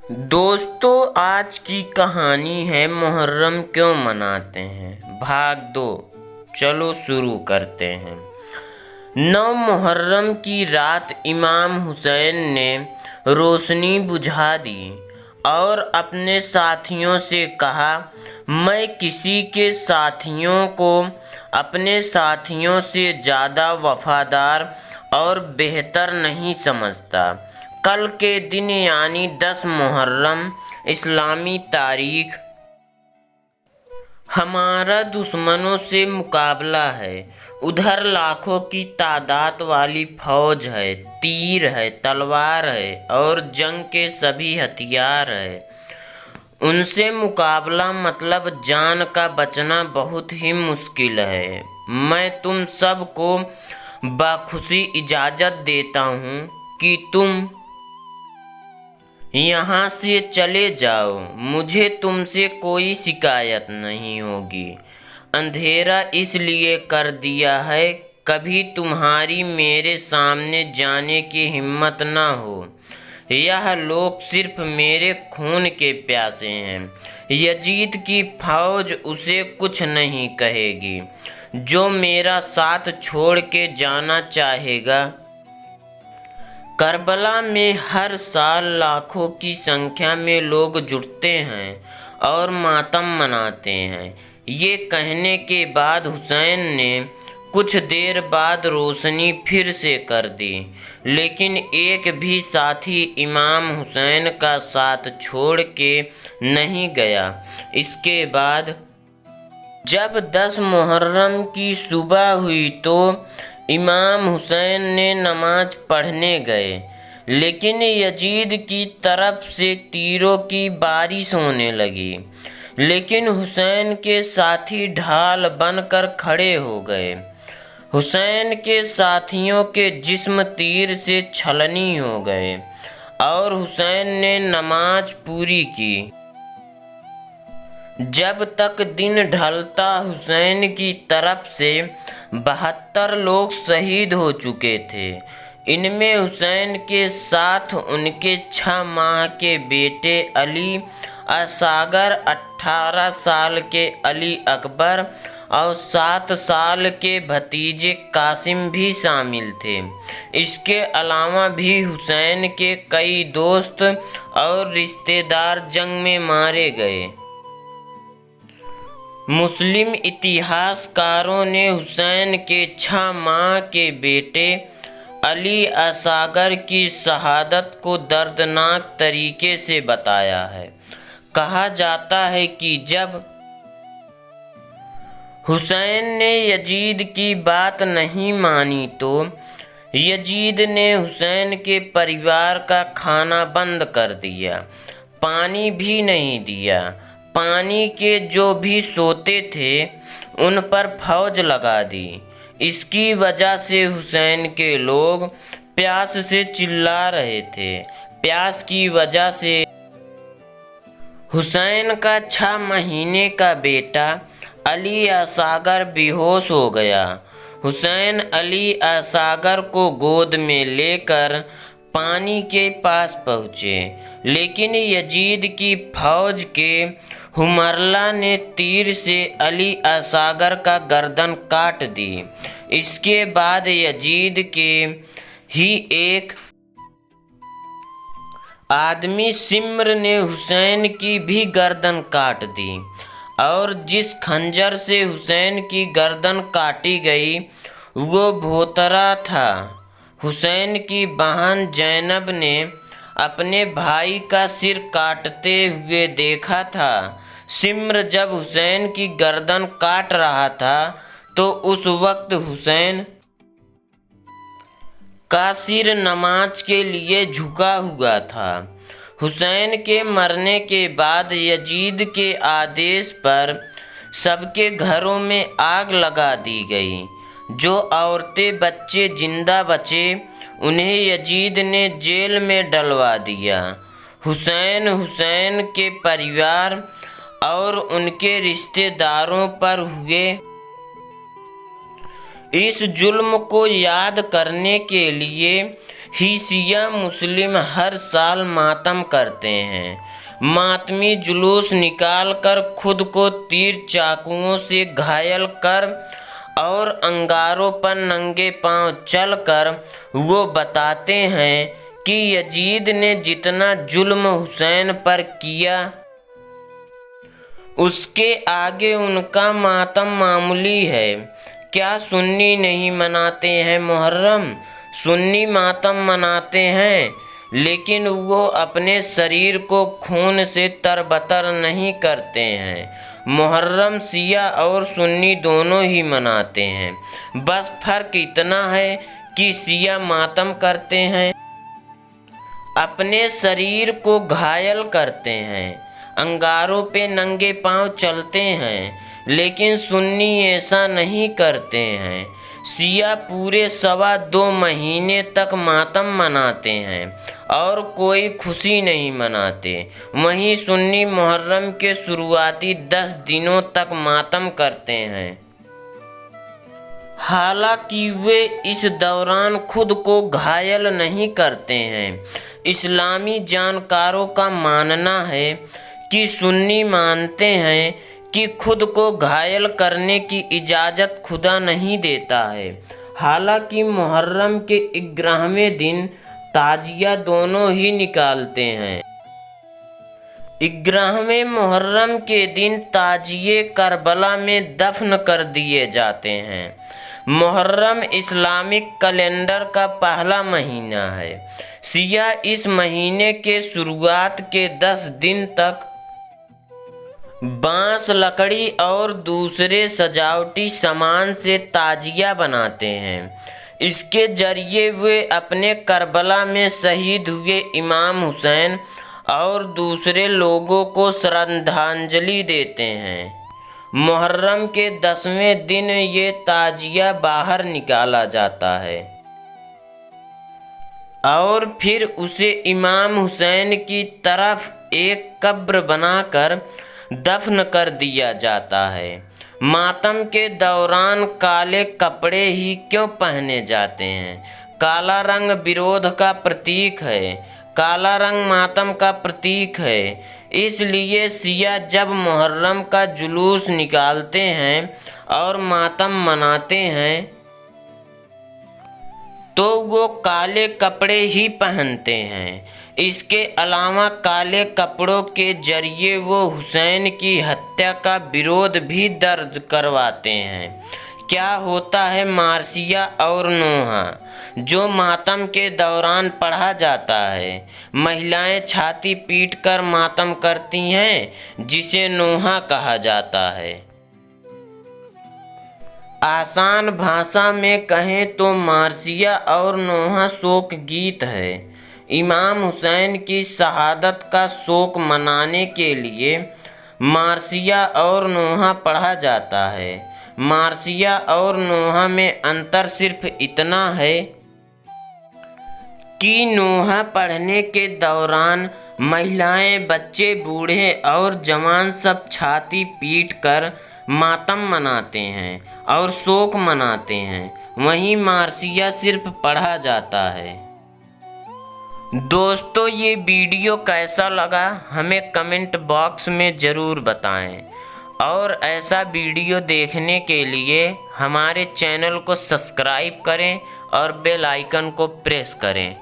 दोस्तों, आज की कहानी है मुहर्रम क्यों मनाते हैं। भाग 2। चलो शुरू करते हैं। 9 मुहर्रम की रात इमाम हुसैन ने रोशनी बुझा दी और अपने साथियों से कहा, मैं किसी के साथियों को अपने साथियों से ज़्यादा वफादार और बेहतर नहीं समझता। कल के दिन यानी 10 मुहर्रम इस्लामी तारीख हमारा दुश्मनों से मुकाबला है। उधर लाखों की तादाद वाली फौज है, तीर है, तलवार है और जंग के सभी हथियार है। उनसे मुकाबला मतलब जान का बचना बहुत ही मुश्किल है। मैं तुम सब को बखुशी इजाज़त देता हूँ कि तुम यहाँ से चले जाओ। मुझे तुमसे कोई शिकायत नहीं होगी। अंधेरा इसलिए कर दिया है कभी तुम्हारी मेरे सामने जाने की हिम्मत ना हो। यह लोग सिर्फ मेरे खून के प्यासे हैं। यजीद की फौज उसे कुछ नहीं कहेगी। जो मेरा साथ छोड़ के जाना चाहेगा। करबला में हर साल लाखों की संख्या में लोग जुटते हैं और मातम मनाते हैं। ये कहने के बाद हुसैन ने कुछ देर बाद रोशनी फिर से कर दी, लेकिन एक भी साथी इमाम हुसैन का साथ छोड़ के नहीं गया। इसके बाद जब 10 मुहर्रम की सुबह हुई तो इमाम हुसैन ने नमाज पढ़ने गए, लेकिन यजीद की तरफ से तीरों की बारिश होने लगी। लेकिन हुसैन के साथी ढाल बनकर खड़े हो गए। हुसैन के साथियों के जिस्म तीर से छलनी हो गए और हुसैन ने नमाज पूरी की। जब तक दिन ढलता हुसैन की तरफ से 72 लोग शहीद हो चुके थे। इनमें हुसैन के साथ उनके 6 माह के बेटे अली असगर, 18 साल के अली अकबर और 7 साल के भतीजे कासिम भी शामिल थे। इसके अलावा भी हुसैन के कई दोस्त और रिश्तेदार जंग में मारे गए। मुस्लिम इतिहासकारों ने हुसैन के 6 माह के बेटे अली असगर की शहादत को दर्दनाक तरीके से बताया है। कहा जाता है कि जब हुसैन ने यजीद की बात नहीं मानी तो यजीद ने हुसैन के परिवार का खाना बंद कर दिया, पानी भी नहीं दिया। पानी के जो भी सोते थे उन पर फौज लगा दी। इसकी वजह से हुसैन के लोग प्यास से चिल्ला रहे थे। प्यास की वजह से हुसैन का 6 महीने का बेटा अली असगर बेहोश हो गया। हुसैन अली असगर को गोद में लेकर पानी के पास पहुँचे, लेकिन यजीद की फौज के हुमरला ने तीर से अली असगर का गर्दन काट दी। इसके बाद यजीद के ही एक आदमी सिम्र ने हुसैन की भी गर्दन काट दी और जिस खंजर से हुसैन की गर्दन काटी गई वो भोतरा था। हुसैन की बहन जैनब ने अपने भाई का सिर काटते हुए देखा था। सिम्र जब हुसैन की गर्दन काट रहा था तो उस वक्त हुसैन का सिर नमाज के लिए झुका हुआ था। हुसैन के मरने के बाद यजीद के आदेश पर सबके घरों में आग लगा दी गई। जो औरतें बच्चे जिंदा बचे उन्हें यजीद ने जेल में डलवा दिया। हुसैन के परिवार और उनके रिश्तेदारों पर हुए इस जुल्म को याद करने के लिए ही शिया मुस्लिम हर साल मातम करते हैं। मातमी जुलूस निकाल कर खुद को तीर चाकुओं से घायल कर और अंगारों पर नंगे पांव चलकर वो बताते हैं कि यजीद ने जितना जुल्म हुसैन पर किया उसके आगे उनका मातम मामूली है। क्या सुन्नी नहीं मनाते हैं मुहर्रम? सुन्नी मातम मनाते हैं, लेकिन वो अपने शरीर को खून से तरबतर नहीं करते हैं। मुहर्रम शिया और सुन्नी दोनों ही मनाते हैं, बस फर्क इतना है कि शिया मातम करते हैं, अपने शरीर को घायल करते हैं, अंगारों पे नंगे पांव चलते हैं, लेकिन सुन्नी ऐसा नहीं करते हैं। शिया पूरे 2.25 महीने तक मातम मनाते हैं और कोई खुशी नहीं मनाते। वहीं सुन्नी मुहर्रम के शुरुआती 10 दिनों तक मातम करते हैं। हालांकि वे इस दौरान खुद को घायल नहीं करते हैं। इस्लामी जानकारों का मानना है कि सुन्नी मानते हैं कि खुद को घायल करने की इजाज़त खुदा नहीं देता है। हालांकि मुहर्रम के 11वें दिन ताजिया दोनों ही निकालते हैं। 11वें मुहर्रम के दिन ताजिए करबला में दफन कर दिए जाते हैं। मुहर्रम इस्लामिक कैलेंडर का पहला महीना है। शिया इस महीने के शुरुआत के 10 दिन तक बांस, लकड़ी और दूसरे सजावटी सामान से ताजिया बनाते हैं। इसके जरिए वे अपने करबला में शहीद हुए इमाम हुसैन और दूसरे लोगों को श्रद्धांजलि देते हैं। मुहर्रम के 10वें दिन ये ताजिया बाहर निकाला जाता है और फिर उसे इमाम हुसैन की तरफ एक कब्र बनाकर दफन कर दिया जाता है। मातम के दौरान काले कपड़े ही क्यों पहने जाते हैं? काला रंग विरोध का प्रतीक है। काला रंग मातम का प्रतीक है। इसलिए शिया जब मुहर्रम का जुलूस निकालते हैं और मातम मनाते हैं तो वो काले कपड़े ही पहनते हैं। इसके अलावा काले कपड़ों के जरिए वो हुसैन की हत्या का विरोध भी दर्ज करवाते हैं। क्या होता है मार्सिया और नोहा, जो मातम के दौरान पढ़ा जाता है? महिलाएं छाती पीटकर मातम करती हैं, जिसे नोहा कहा जाता है। आसान भाषा में कहें तो मार्सिया और नोहा शोक गीत है। इमाम हुसैन की शहादत का शोक मनाने के लिए मार्सिया और नोहा पढ़ा जाता है। मार्सिया और नोहा में अंतर सिर्फ इतना है कि नोहा पढ़ने के दौरान महिलाएं, बच्चे, बूढ़े और जवान सब छाती पीटकर मातम मनाते हैं और शोक मनाते हैं। वहीं मार्सिया सिर्फ पढ़ा जाता है। दोस्तों, ये वीडियो कैसा लगा हमें कमेंट बॉक्स में ज़रूर बताएं और ऐसा वीडियो देखने के लिए हमारे चैनल को सब्सक्राइब करें और बेल आइकन को प्रेस करें।